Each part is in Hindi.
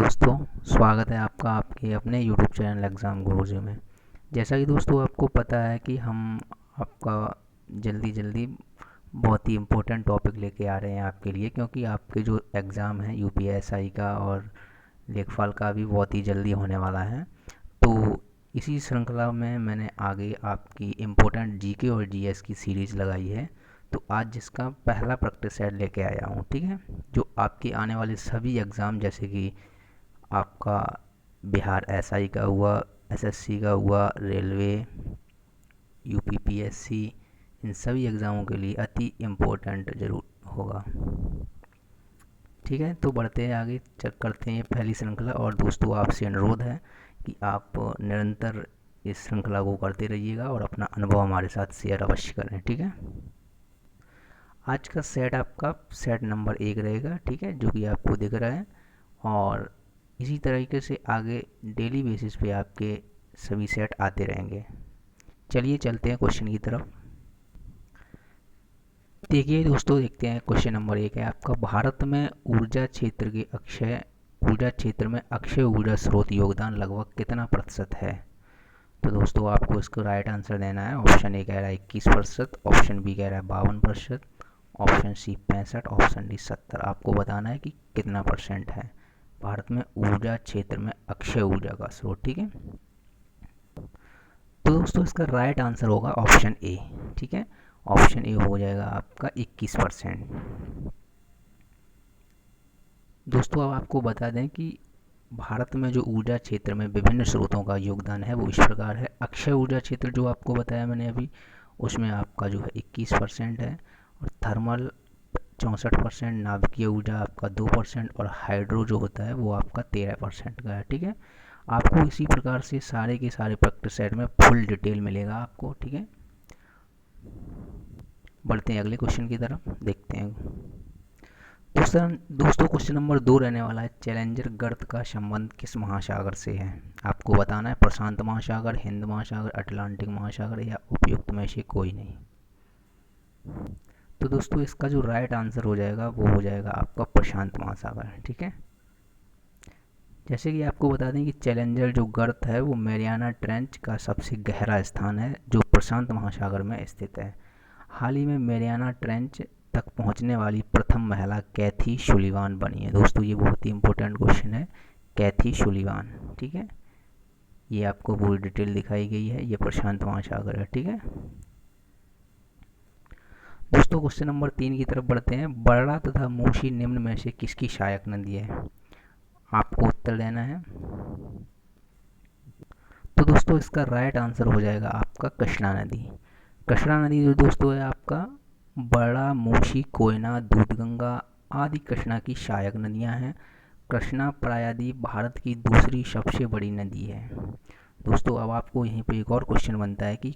दोस्तों, स्वागत है आपका आपके अपने YouTube चैनल एग्ज़ाम गुरुजी में। जैसा कि दोस्तों आपको पता है कि हम आपका जल्दी जल्दी बहुत ही इम्पोर्टेंट टॉपिक लेके आ रहे हैं आपके लिए, क्योंकि आपके जो एग्ज़ाम है यूपीएसआई का और लेखपाल का भी बहुत ही जल्दी होने वाला है। तो इसी श्रृंखला में मैंने आगे आपकी इम्पोर्टेंट जीके और जीएस की सीरीज़ लगाई है। तो आज जिसका पहला प्रैक्टिस सेट लेके आया हूँ, ठीक है, जो आपके आने वाले सभी एग्ज़ाम जैसे कि आपका बिहार एसआई का हुआ, एसएससी का हुआ, रेलवे, यूपीपीएससी, इन सभी एग्ज़ामों के लिए अति इम्पोर्टेंट ज़रूर होगा। ठीक है, तो बढ़ते हैं आगे, चेक करते हैं पहली श्रृंखला। और दोस्तों आपसे अनुरोध है कि आप निरंतर इस श्रृंखला को करते रहिएगा और अपना अनुभव हमारे साथ शेयर अवश्य करें। ठीक है, आज का सेट आपका सेट नंबर 1 रहेगा, ठीक है, जो कि आपको दिख रहा है। और इसी तरीके से आगे डेली बेसिस पे आपके सभी सेट आते रहेंगे। चलिए चलते हैं क्वेश्चन की तरफ। देखिए दोस्तों, देखते हैं क्वेश्चन नंबर 1 है आपका, भारत में ऊर्जा क्षेत्र में अक्षय ऊर्जा स्रोत योगदान लगभग कितना प्रतिशत है। तो दोस्तों आपको इसको राइट आंसर देना है। ऑप्शन ए कह रहा है 21%, ऑप्शन बी कह रहा है 52%, ऑप्शन सी 65, ऑप्शन डी 70। आपको बताना है कि कितना परसेंट है भारत में ऊर्जा क्षेत्र में अक्षय ऊर्जा का स्रोत। ठीक है, तो दोस्तों इसका राइट आंसर होगा ऑप्शन ए। ठीक है, ऑप्शन ए हो जाएगा आपका 21%। दोस्तों अब आपको बता दें कि भारत में जो ऊर्जा क्षेत्र में विभिन्न स्रोतों का योगदान है वो इस प्रकार है। अक्षय ऊर्जा क्षेत्र जो आपको बताया मैंने अभी, उसमें आपका जो है 21% है, और थर्मल 64%, नाभिकीय ऊर्जा आपका 2%, और हाइड्रो जो होता है वो आपका 13% का है। ठीक है, आपको इसी प्रकार से सारे के सारे प्रैक्टिस सेट में फुल डिटेल मिलेगा आपको। ठीक है, बढ़ते हैं अगले क्वेश्चन की तरफ, देखते हैं। दोस्तों क्वेश्चन नंबर 2 रहने वाला है, चैलेंजर गर्त का संबंध किस महासागर से है। आपको बताना है प्रशांत महासागर, हिंद महासागर, अटलांटिक महासागर, या उपयुक्त में से कोई नहीं। तो दोस्तों इसका जो राइट आंसर हो जाएगा वो हो जाएगा आपका प्रशांत महासागर। ठीक है, जैसे कि आपको बता दें कि चैलेंजर जो गर्त है वो मैरियाना ट्रेंच का सबसे गहरा स्थान है जो प्रशांत महासागर में स्थित है। हाल ही में मैरियाना ट्रेंच तक पहुंचने वाली प्रथम महिला कैथी सुलिवान बनी है। दोस्तों ये बहुत ही इंपॉर्टेंट क्वेश्चन है, कैथी सुलिवान। ठीक है, ये आपको पूरी डिटेल दिखाई गई है, ये प्रशांत महासागर है। ठीक है दोस्तों, क्वेश्चन नंबर 3 की तरफ बढ़ते हैं। बरड़ा तथा मूसी निम्न में से किसकी सहायक नदी है। आपको उत्तर देना है। तो दोस्तों इसका राइट आंसर हो जाएगा आपका कृष्णा नदी। कृष्णा नदी जो दोस्तों है आपका बड़ा, मूसी, कोयना, दूधगंगा आदि कृष्णा की सहायक नदियां हैं। कृष्णा प्रायद्वीप भारत की दूसरी सबसे बड़ी नदी है। दोस्तों अब आपको यहीं पे एक और क्वेश्चन बनता है कि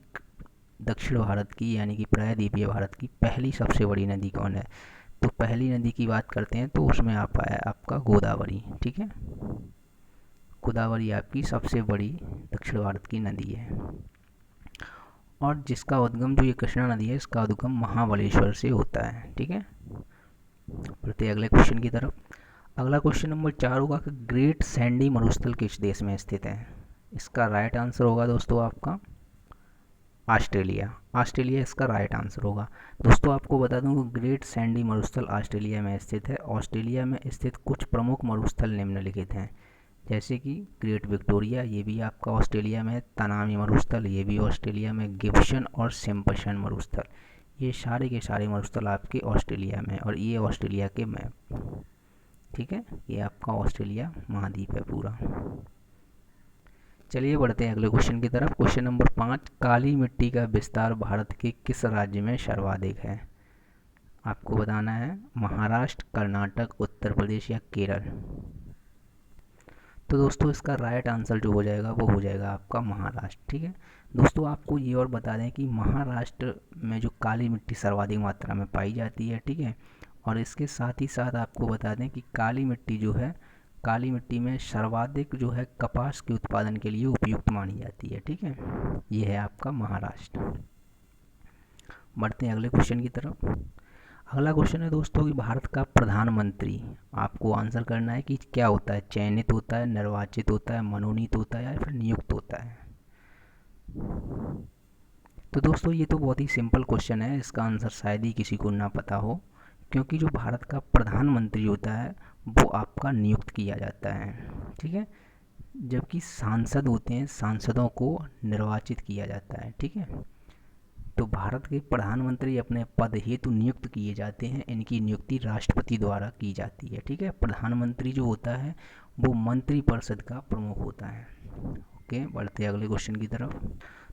दक्षिण भारत की यानी कि प्रायद्वीपीय भारत की पहली सबसे बड़ी नदी कौन है। तो पहली नदी की बात करते हैं तो उसमें आप आया आपका गोदावरी। ठीक है, गोदावरी आपकी सबसे बड़ी दक्षिण भारत की नदी है, और जिसका उद्गम जो ये कृष्णा नदी है इसका उद्गम महाबलेश्वर से होता है। ठीक है, बढ़ते अगले क्वेश्चन की तरफ। अगला क्वेश्चन नंबर 4 होगा कि ग्रेट सैंडी मरुस्थल किस देश में स्थित है। इसका राइट आंसर होगा दोस्तों आपका ऑस्ट्रेलिया। ऑस्ट्रेलिया इसका राइट आंसर होगा। दोस्तों आपको बता दूं कि ग्रेट सैंडी मरुस्थल ऑस्ट्रेलिया में स्थित है। ऑस्ट्रेलिया में स्थित कुछ प्रमुख मरुस्थल निम्नलिखित हैं, जैसे कि ग्रेट विक्टोरिया, ये भी आपका ऑस्ट्रेलिया में है। तनामी मरुस्थल, ये भी ऑस्ट्रेलिया में। गिब्सन और सिम्पसन मरुस्थल, ये सारे के सारे मरुस्थल आपके ऑस्ट्रेलिया में, और ये ऑस्ट्रेलिया के मैप। ठीक है, ये आपका ऑस्ट्रेलिया महाद्वीप है पूरा। चलिए बढ़ते हैं अगले क्वेश्चन की तरफ। क्वेश्चन नंबर 5, काली मिट्टी का विस्तार भारत के किस राज्य में सर्वाधिक है। आपको बताना है महाराष्ट्र, कर्नाटक, उत्तर प्रदेश या केरल। तो दोस्तों इसका राइट आंसर जो हो जाएगा वो हो जाएगा आपका महाराष्ट्र। ठीक है, दोस्तों आपको ये और बता दें कि महाराष्ट्र में जो काली मिट्टी सर्वाधिक मात्रा में पाई जाती है। ठीक है, और इसके साथ ही साथ आपको बता दें कि काली मिट्टी जो है, काली मिट्टी में सर्वाधिक जो है कपास के उत्पादन के लिए उपयुक्त मानी जाती है। ठीक है, ये है आपका महाराष्ट्र। बढ़ते हैं अगले क्वेश्चन की तरफ। अगला क्वेश्चन है दोस्तों कि भारत का प्रधानमंत्री, आपको आंसर करना है कि क्या होता है, चयनित होता है, निर्वाचित होता है, मनोनीत होता है या फिर नियुक्त होता है। तो दोस्तों ये तो बहुत ही सिंपल क्वेश्चन है, इसका आंसर शायद ही किसी को ना पता हो, क्योंकि जो भारत का प्रधानमंत्री होता है वो आपका नियुक्त किया जाता है, ठीक है, जबकि सांसद होते हैं, सांसदों को निर्वाचित किया जाता है, ठीक है। तो भारत के प्रधानमंत्री अपने पद हेतु नियुक्त किए जाते हैं, इनकी नियुक्ति राष्ट्रपति द्वारा की जाती है, ठीक है। प्रधानमंत्री जो होता है वो मंत्रिपरिषद का प्रमुख होता है। ओके, बढ़ते अगले क्वेश्चन की तरफ।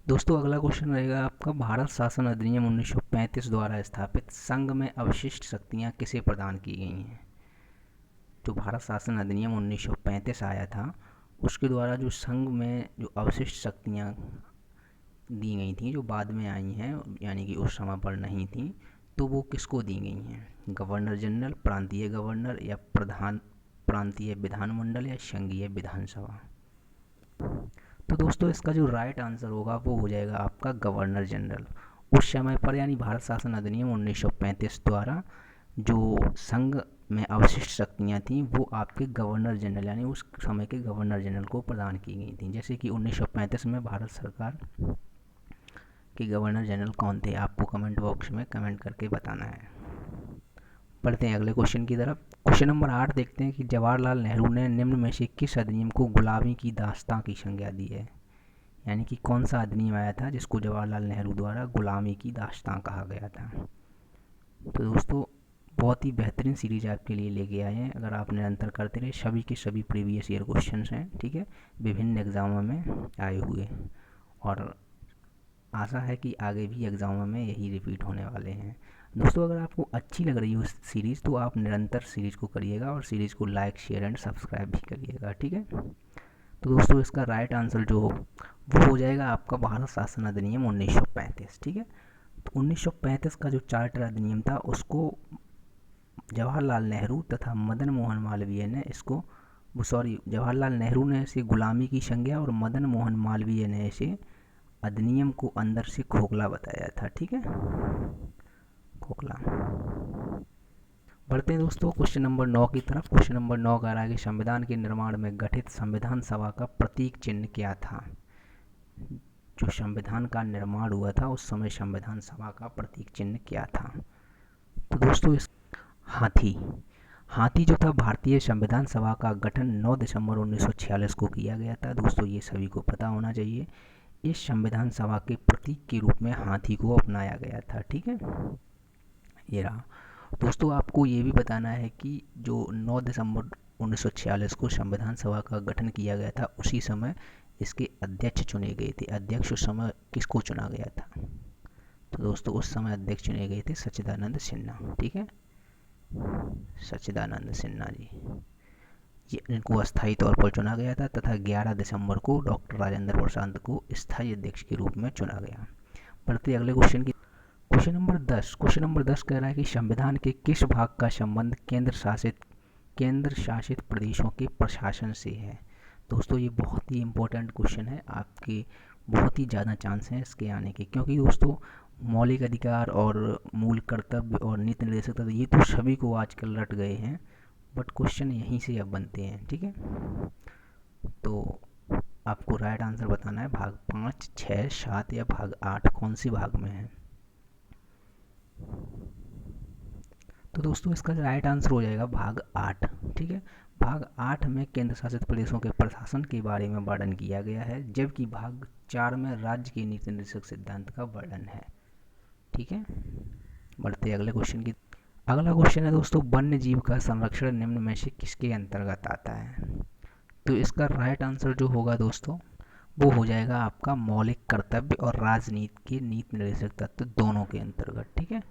दोस्तों अगला क्वेश्चन रहेगा आपका, भारत शासन अधिनियम 1935 द्वारा स्थापित संघ में अवशिष्ट शक्तियाँ किसे प्रदान की गई हैं। जो भारत शासन अधिनियम 1935 आया था उसके द्वारा जो संघ में जो अवशिष्ट शक्तियाँ दी गई थी, जो बाद में आई हैं, यानी कि उस समय पर नहीं थी, तो वो किसको दी गई हैं, गवर्नर जनरल, प्रांतीय गवर्नर या प्रधान प्रांतीय विधानमंडल या संघीय विधानसभा। तो दोस्तों इसका जो राइट आंसर होगा वो हो जाएगा आपका गवर्नर जनरल। उस समय पर यानी भारत शासन अधिनियम 1935 द्वारा जो संघ में अवशिष्ट शक्तियाँ थीं वो आपके गवर्नर जनरल यानी उस समय के गवर्नर जनरल को प्रदान की गई थी। जैसे कि 1935 में भारत सरकार के गवर्नर जनरल कौन थे, आपको कमेंट बॉक्स में कमेंट करके बताना है। पढ़ते हैं अगले क्वेश्चन की तरफ। क्वेश्चन नंबर 8 देखते हैं कि जवाहरलाल नेहरू ने निम्न में से किस अधिनियम को गुलामी की दास्तां की संज्ञा दी है। यानी कि कौन सा अधिनियम आया था जिसको जवाहरलाल नेहरू द्वारा गुलामी की दास्तां कहा गया था। तो दोस्तों बहुत ही बेहतरीन सीरीज आपके लिए लेके आए हैं, अगर आप निरंतर करते रहे, सभी के सभी प्रीवियस ईयर क्वेश्चन हैं, ठीक है, विभिन्न एग्जामों में आए हुए, और आशा है कि आगे भी एग्जामों में यही रिपीट होने वाले हैं। दोस्तों अगर आपको अच्छी लग रही हो सीरीज़ तो आप निरंतर सीरीज़ को करिएगा और सीरीज़ को लाइक शेयर एंड सब्सक्राइब भी करिएगा, ठीक है। तो दोस्तों इसका राइट आंसर जो हो वो हो जाएगा आपका भारत शासन अधिनियम 1935, ठीक है। तो 1935 का जो चार्टर अधिनियम था उसको जवाहरलाल नेहरू तथा मदन मोहन मालवीय ने इसको जवाहरलाल नेहरू ने इसे गुलामी की संज्ञा और मदन मोहन मालवीय ने इसे अधिनियम को अंदर से खोखला बताया था, ठीक है, खोखला। बढ़ते हैं दोस्तों क्वेश्चन नंबर 9 की तरफ। क्वेश्चन नंबर 9 कह रहा है कि संविधान के निर्माण में गठित संविधान सभा का प्रतीक चिन्ह क्या था। जो संविधान का निर्माण हुआ था उस समय संविधान सभा का प्रतीक चिन्ह क्या था। तो दोस्तों इस हाथी जो था, भारतीय संविधान सभा का गठन 9 दिसंबर 1946 को किया गया था। दोस्तों ये सभी को पता होना चाहिए। इस संविधान सभा के प्रतीक के रूप में हाथी को अपनाया गया था, ठीक है, ये रहा। दोस्तों आपको ये भी बताना है कि जो 9 दिसंबर 1946 को संविधान सभा का गठन किया गया था उसी समय इसके अध्यक्ष चुने गए थे। अध्यक्ष उस समय किसको चुना गया था, तो दोस्तों उस समय अध्यक्ष चुने गए थे सच्चिदानंद सिन्हा, ठीक है, सच्चिदानंद सिन्हा जी, इनको अस्थायी तौर पर चुना गया था तथा 11 दिसंबर को डॉक्टर राजेंद्र प्रसाद को स्थायी अध्यक्ष के रूप में चुना गया। बढ़ते अगले क्वेश्चन की। क्वेश्चन नंबर 10 कह रहा है कि संविधान के किस भाग का संबंध केंद्र शासित प्रदेशों के प्रशासन से है। दोस्तों ये बहुत ही इम्पोर्टेंट क्वेश्चन है, आपके बहुत ही ज़्यादा चांस हैं इसके आने के, क्योंकि दोस्तों मौलिक अधिकार और मूल कर्तव्य और नीति निर्देशक तत्व ये तो सभी को आजकल रट गए हैं, बट क्वेश्चन यहीं से अब बनते हैं, ठीक है। तो आपको राइट आंसर बताना है, भाग 5, 6, 7 या भाग 8 कौन सी भाग में है। तो दोस्तों इसका राइट आंसर हो जाएगा भाग 8, ठीक है। भाग 8 में केंद्र शासित प्रदेशों के प्रशासन के बारे में वर्णन किया गया है, जबकि भाग 4 में राज्य के नीति निर्देशक सिद्धांत का वर्णन है, ठीक है। बढ़ते अगले क्वेश्चन की। अगला क्वेश्चन है दोस्तों, वन्य जीव का संरक्षण निम्न में से किसके अंतर्गत आता है। तो इसका राइट आंसर जो होगा दोस्तों वो हो जाएगा आपका मौलिक कर्तव्य और राजनीति के नीति निर्देशक तत्व दोनों के अंतर्गत, ठीक है।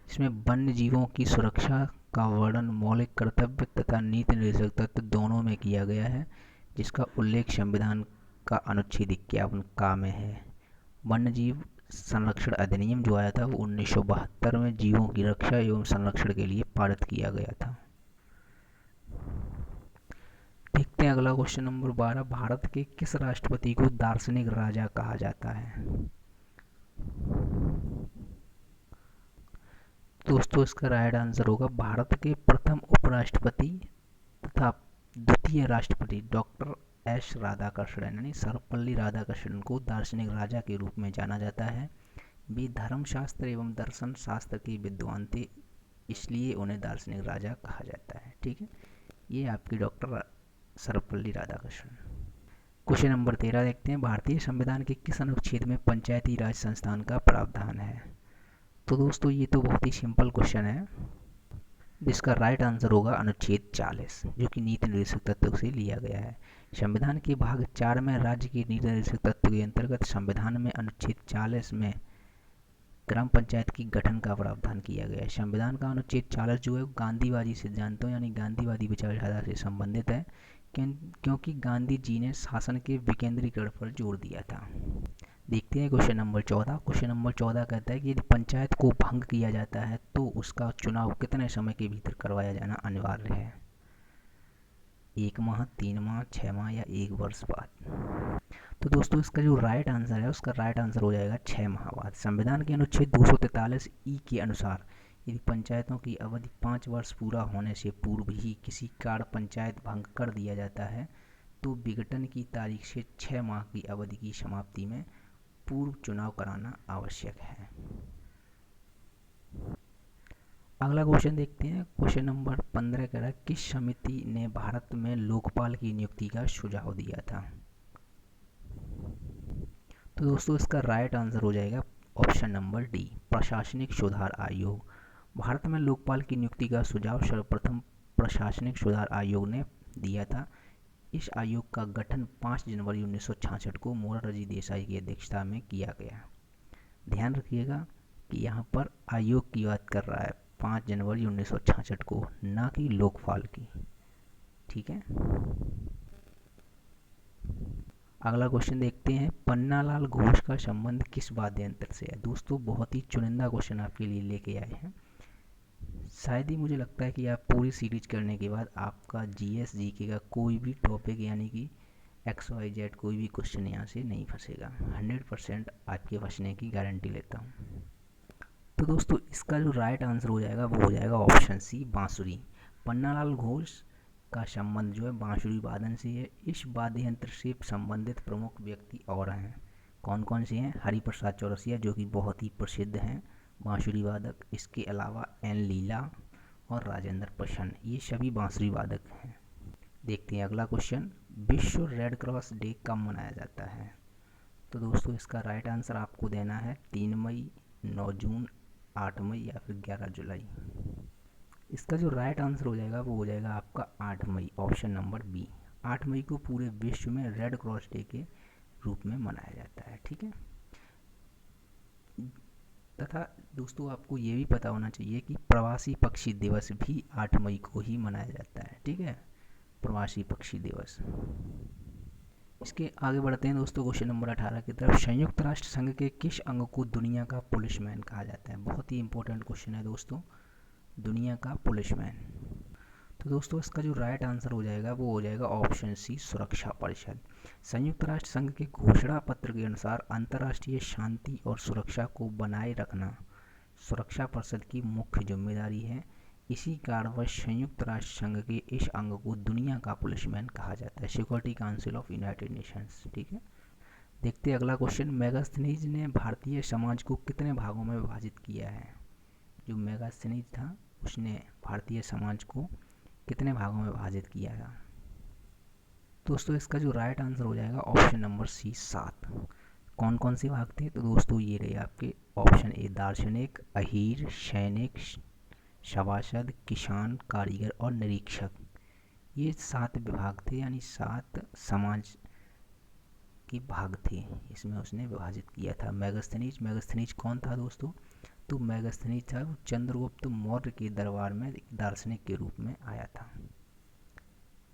इसमें वन्य जीवों की सुरक्षा का वर्णन मौलिक कर्तव्य तथा नीति निर्देशक तत्व दोनों में किया गया है, जिसका उल्लेख संविधान का अनुच्छेद 51 का में है। वन्य जीव संरक्षण अधिनियम जो आया था वो 1972 में जीवों की रक्षा एवं संरक्षण के लिए पारित किया गया था। देखते हैं अगला क्वेश्चन नंबर 12, भारत के किस राष्ट्रपति को दार्शनिक राजा कहा जाता है। दोस्तों इसका राइट आंसर होगा भारत के प्रथम उपराष्ट्रपति तथा द्वितीय राष्ट्रपति डॉक्टर एस राधाकृष्णन यानी सर्वपल्ली राधाकृष्णन को दार्शनिक राजा के रूप में जाना जाता है। वे धर्मशास्त्र एवं दर्शन शास्त्र के विद्वान थे, इसलिए उन्हें दार्शनिक राजा कहा जाता है। ठीक है, ये आपकी doctor Sarvepalli Radhakrishnan. Question number 13 देखते हैं, भारतीय संविधान के किस अनुच्छेद में पंचायती राज संस्थान का प्रावधान है? तो दोस्तों ये तो बहुत ही सिंपल क्वेश्चन है, जिसका राइट आंसर होगा अनुच्छेद 40, जो कि नीति निर्देशक तत्व से लिया गया है। संविधान के भाग 4 में राज्य के नीति निर्देशक तत्व के अंतर्गत संविधान में अनुच्छेद 40 में ग्राम पंचायत की गठन का प्रावधान किया गया है। संविधान का अनुच्छेद 40 जो है गांधीवादी सिद्धांतों यानी गांधीवादी विचारधारा से संबंधित है, क्योंकि गांधी जी ने शासन के विकेंद्रीकरण पर जोर दिया था। देखते हैं क्वेश्चन नंबर 14। क्वेश्चन नंबर 14 कहता है कि यदि पंचायत को भंग किया जाता है तो उसका चुनाव कितने समय के भीतर करवाया जाना अनिवार्य है? 1 माह, 3 माह, 6 माह या 1 वर्ष बाद? तो दोस्तों इसका जो राइट आंसर है उसका राइट आंसर हो जाएगा 6 माह बाद। संविधान के अनुच्छेद 243 के अनुसार यदि पंचायतों की अवधि 5 वर्ष पूरा होने से पूर्व ही किसी कारण पंचायत भंग कर दिया जाता है तो विघटन की तारीख से 6 माह की अवधि की समाप्ति में पूर्व चुनाव कराना आवश्यक है। अगला क्वेश्चन देखते हैं। क्वेश्चन नंबर 15 कह रहा है, किस समिति ने भारत में लोकपाल की नियुक्ति का सुझाव दिया था? तो दोस्तों इसका राइट आंसर हो जाएगा ऑप्शन नंबर डी, प्रशासनिक सुधार आयोग। भारत में लोकपाल की नियुक्ति का सुझाव सर्वप्रथम प्रशासनिक सुधार आयोग ने दिया था। इस आयोग का गठन 5 जनवरी 1966 को मोरारजी देसाई की अध्यक्षता में किया गया। ध्यान रखिएगा कि यहाँ पर आयोग की बात कर रहा है 5 जनवरी 1966 को, ना कि लोकपाल की। ठीक है, अगला क्वेश्चन देखते हैं, पन्नालाल घोष का संबंध किस वाद्य यंत्र से है? दोस्तों बहुत ही चुनिंदा क्वेश्चन आपके लिए लेके आए हैं। शायद ही मुझे लगता है कि आप पूरी सीरीज करने के बाद आपका जीएस जीके का कोई भी टॉपिक यानी कि XYZ कोई भी क्वेश्चन यहाँ से नहीं फंसेगा। 100% आपके फंसने की गारंटी लेता हूँ। तो दोस्तों इसका जो राइट आंसर हो जाएगा वो हो जाएगा ऑप्शन सी, बांसुरी। पन्नालाल घोष का संबंध जो है बांसुरी वादन से है। इस वाद्य यंत्र से संबंधित प्रमुख व्यक्ति और हैं, कौन कौन से हैं? हरिप्रसाद चौरसिया जो कि बहुत ही प्रसिद्ध हैं बांसुरी वादक, इसके अलावा एन लीला और राजेंद्र प्रसन्न, ये सभी बांसुरी वादक हैं। देखते हैं अगला क्वेश्चन, विश्व रेड क्रॉस डे कब मनाया जाता है? तो दोस्तों इसका राइट आंसर आपको देना है 3 मई, 9 जून, 8 मई या फिर 11 जुलाई। इसका जो राइट आंसर हो जाएगा वो हो जाएगा आपका 8 मई, ऑप्शन नंबर बी। 8 मई को पूरे विश्व में रेड क्रॉस डे के रूप में मनाया जाता है। ठीक है, तथा दोस्तों आपको ये भी पता होना चाहिए कि प्रवासी पक्षी दिवस भी 8 मई को ही मनाया जाता है। ठीक है, प्रवासी पक्षी दिवस। इसके आगे बढ़ते हैं दोस्तों क्वेश्चन नंबर 18 की तरफ, संयुक्त राष्ट्र संघ के किस अंग को दुनिया का पुलिसमैन कहा जाता है? बहुत ही इंपॉर्टेंट क्वेश्चन है दोस्तों, दुनिया का पुलिसमैन। तो दोस्तों इसका जो राइट आंसर हो जाएगा वो हो जाएगा ऑप्शन सी, सुरक्षा परिषद। संयुक्त राष्ट्र संघ के घोषणा पत्र के अनुसार अंतर्राष्ट्रीय शांति और सुरक्षा को बनाए रखना सुरक्षा परिषद की मुख्य जिम्मेदारी है। इसी कारणवश संयुक्त राष्ट्र संघ के इस अंग को दुनिया का पुलिसमैन कहा जाता है, security council of United Nations. ठीक है, देखते हैं अगला क्वेश्चन, मेगास्थनीज ने भारतीय समाज को कितने भागों में विभाजित किया है? जो मेगास्थनीज था उसने भारतीय समाज को कितने भागों में विभाजित किया था? दोस्तों इसका जो राइट आंसर हो जाएगा ऑप्शन नंबर सी, 7। कौन कौन से भाग थे? तो दोस्तों ये रहे आपके ऑप्शन ए, दार्शनिक, अहीर, सैनिक, सभासद, किसान, कारीगर और निरीक्षक। ये 7 विभाग थे, यानी 7 समाज के भाग थे, इसमें उसने विभाजित किया था। मेगास्थनीज कौन था दोस्तों? तो मेगास्थनीज था वो चंद्रगुप्त मौर्य के दरबार में एक दार्शनिक के रूप में आया था।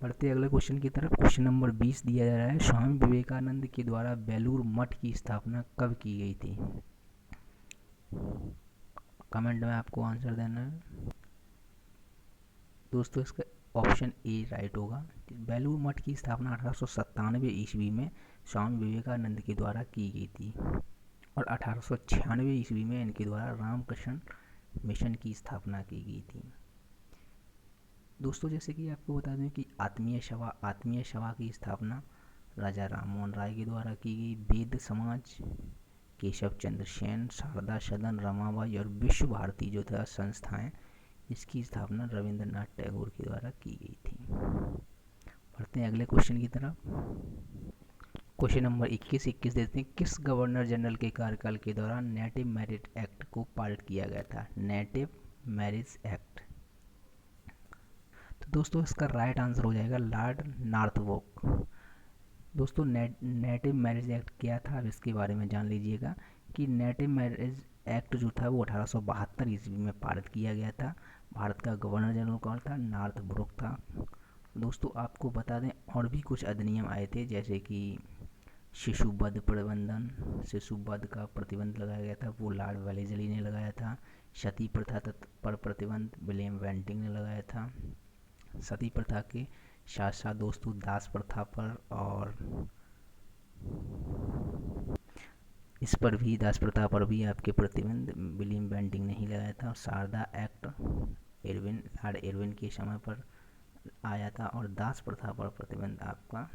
बढ़ते अगले क्वेश्चन की तरफ, क्वेश्चन नंबर 20 दिया जा रहा है, स्वामी विवेकानंद के द्वारा बेलूर मठ की स्थापना कब की गई थी? कमेंट में आपको आंसर देना है दोस्तों। इसका ऑप्शन ए राइट होगा। बेलूर मठ की स्थापना 1897 ईस्वी में स्वामी विवेकानंद के द्वारा की गई थी और 1896 ईस्वी में इनके द्वारा रामकृष्ण मिशन की स्थापना की गई थी। दोस्तों जैसे कि आपको बता दें कि आत्मीय सभा की स्थापना राजा राममोहन राय के द्वारा की गई। वेद समाज केशव चंद्र सेन, शारदा सदन, रमाबाई और विश्व भारती जो था संस्थाएं, इसकी स्थापना रविंद्रनाथ टैगोर के द्वारा की गई थी। बढ़ते हैं अगले क्वेश्चन की तरफ। क्वेश्चन नंबर 21 देते हैं, किस गवर्नर जनरल के कार्यकाल के दौरान नेटिव मैरिज एक्ट को पारित किया गया था? Native marriage act. तो दोस्तों इसका राइट आंसर हो जाएगा लॉर्ड नॉर्थब्रोक। दोस्तों नेटिव मैरिज एक्ट क्या था, अब इसके बारे में जान लीजिएगा कि नेटिव मैरिज एक्ट जो था वो 1872 ईस्वी में पारित किया गया था। भारत का गवर्नर जनरल कौन था? नॉर्थब्रोक था। दोस्तों आपको बता दें और भी कुछ अधिनियम आए थे, जैसे कि शिशुवध का प्रतिबंध लगाया गया था, वो लॉर्ड वेलेस्ली ने लगाया था। सती प्रथा पर प्रतिबंध विलियम बेंटिंक ने लगाया था। सती प्रथा के साथ साथ दोस्तों दास प्रथा पर और दास प्रथा पर भी आपके प्रतिबंध विलियम बेंटिंक ने ही लगाया था। शारदा एक्ट लॉर्ड इरविन के समय पर आया था और दास प्रथा पर प्रतिबंध आपका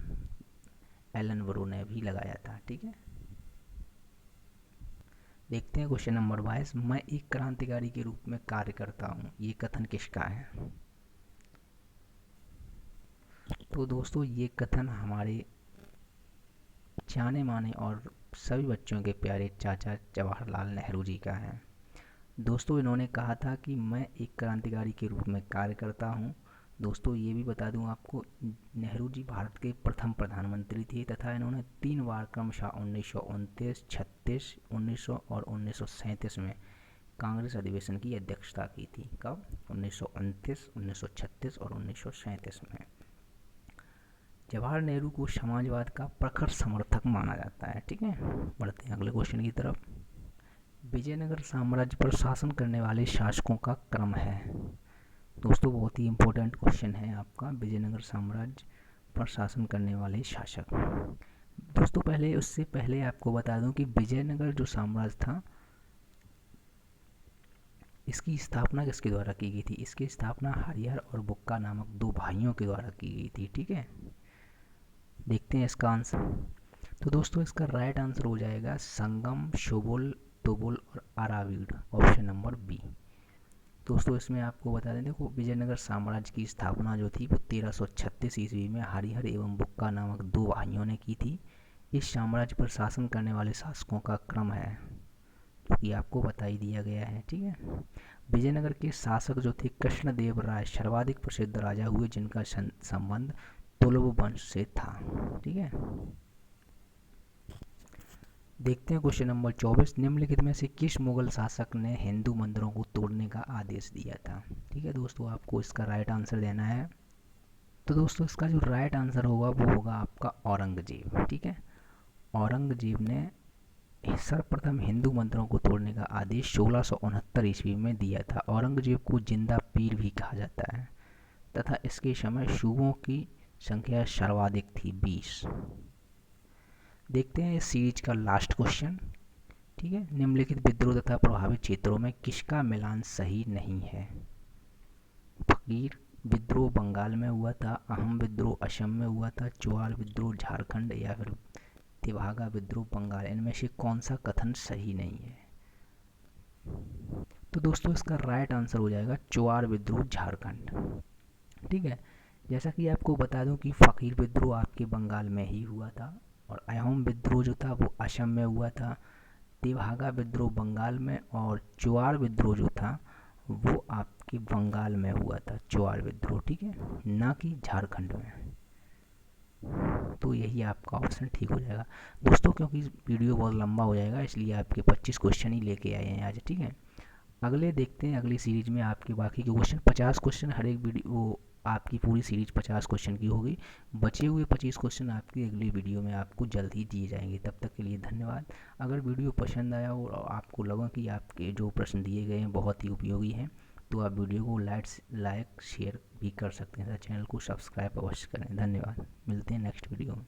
एलन ब्रो ने भी लगाया था। ठीक है, देखते हैं क्वेश्चन नंबर 22। मैं एक क्रांतिकारी के रूप में कार्य करता हूँ, ये कथन किसका है? तो दोस्तों ये कथन हमारे जाने माने और सभी बच्चों के प्यारे चाचा जवाहरलाल नेहरू जी का है। दोस्तों इन्होंने कहा था कि मैं एक क्रांतिकारी के रूप में कार्य करता हूँ। दोस्तों ये भी बता दूं आपको, नेहरू जी भारत के प्रथम प्रधानमंत्री थे तथा इन्होंने 3 बार क्रमशः 1929, 36, 1900 और 1937 में कांग्रेस अधिवेशन की अध्यक्षता की थी। कब? 1929, 1936 और 1937 में। जवाहर नेहरू को समाजवाद का प्रखर समर्थक माना जाता है। ठीक है, बढ़ते हैं अगले क्वेश्चन की तरफ। विजयनगर साम्राज्य पर शासन करने वाले शासकों का क्रम है। दोस्तों बहुत ही इम्पोर्टेंट क्वेश्चन है आपका, विजयनगर साम्राज्य पर शासन करने वाले शासक। दोस्तों उससे पहले आपको बता दूं कि विजयनगर जो साम्राज्य था, इसकी स्थापना किसके द्वारा की गई थी? इसकी स्थापना हरिहर और बुक्का नामक 2 भाइयों के द्वारा की गई थी। ठीक है, देखते हैं इसका आंसर। तो दोस्तों इसका राइट आंसर हो जाएगा संगम, शोबुल, तुबुल और अराविड, ऑप्शन नंबर बी। दोस्तों इसमें आपको बता दें, देखो विजयनगर साम्राज्य की स्थापना जो थी वो 1336 ईस्वी में हरिहर एवं बुक्का नामक 2 भाइयों ने की थी। इस साम्राज्य पर शासन करने वाले शासकों का क्रम है जो कि आपको बता ही दिया गया है। ठीक है, विजयनगर के शासक जो थे कृष्णदेव राय सर्वाधिक प्रसिद्ध राजा हुए, जिनका संबंध तुलुव वंश से था। ठीक है, देखते हैं क्वेश्चन नंबर 24। निम्नलिखित में से किस मुगल शासक ने हिंदू मंदिरों को तोड़ने का आदेश दिया था? ठीक है दोस्तों, आपको इसका राइट आंसर देना है। तो दोस्तों इसका जो राइट आंसर होगा वो होगा आपका औरंगजेब। ठीक है, औरंगजेब ने सर्वप्रथम हिंदू मंदिरों को तोड़ने का आदेश 1669 ईस्वी में दिया था। औरंगजेब को जिंदा पीर भी कहा जाता है तथा इसके समय शुभों की संख्या सर्वाधिक थी, 20। देखते हैं इस सीरीज का लास्ट क्वेश्चन। ठीक है, निम्नलिखित विद्रोह तथा प्रभावित क्षेत्रों में किसका मिलान सही नहीं है? फकीर विद्रोह बंगाल में हुआ था, अहम विद्रोह असम में हुआ था, चुआर विद्रोह झारखंड या फिर तेभागा विद्रोह बंगाल, इनमें से कौन सा कथन सही नहीं है? तो दोस्तों इसका राइट आंसर हो जाएगा चुआर विद्रोह झारखंड। ठीक है, जैसा कि आपको बता दूं कि फकीर विद्रोह आपके बंगाल में ही हुआ था और अहोम विद्रोह जो था वो असम में हुआ था, तेभागा विद्रोह बंगाल में और चुआर विद्रोह जो था वो आपके बंगाल में हुआ था, चुआर विद्रोह। ठीक है, ना कि झारखंड में। तो यही आपका ऑप्शन ठीक हो जाएगा दोस्तों, क्योंकि वीडियो बहुत लंबा हो जाएगा इसलिए आपके 25 क्वेश्चन ही लेके आए हैं आज। ठीक है, अगले देखते हैं अगली सीरीज में आपके बाकी के क्वेश्चन। 50 क्वेश्चन हर एक वीडियो, आपकी पूरी सीरीज 50 क्वेश्चन की होगी। बचे हुए 25 क्वेश्चन आपकी अगली वीडियो में आपको जल्द ही दिए जाएंगे। तब तक के लिए धन्यवाद। अगर वीडियो पसंद आया हो और आपको लगा कि आपके जो प्रश्न दिए गए हैं बहुत ही उपयोगी हैं, तो आप वीडियो को लाइक शेयर भी कर सकते हैं। चैनल को सब्सक्राइब अवश्य करें। धन्यवाद, मिलते हैं नेक्स्ट वीडियो में।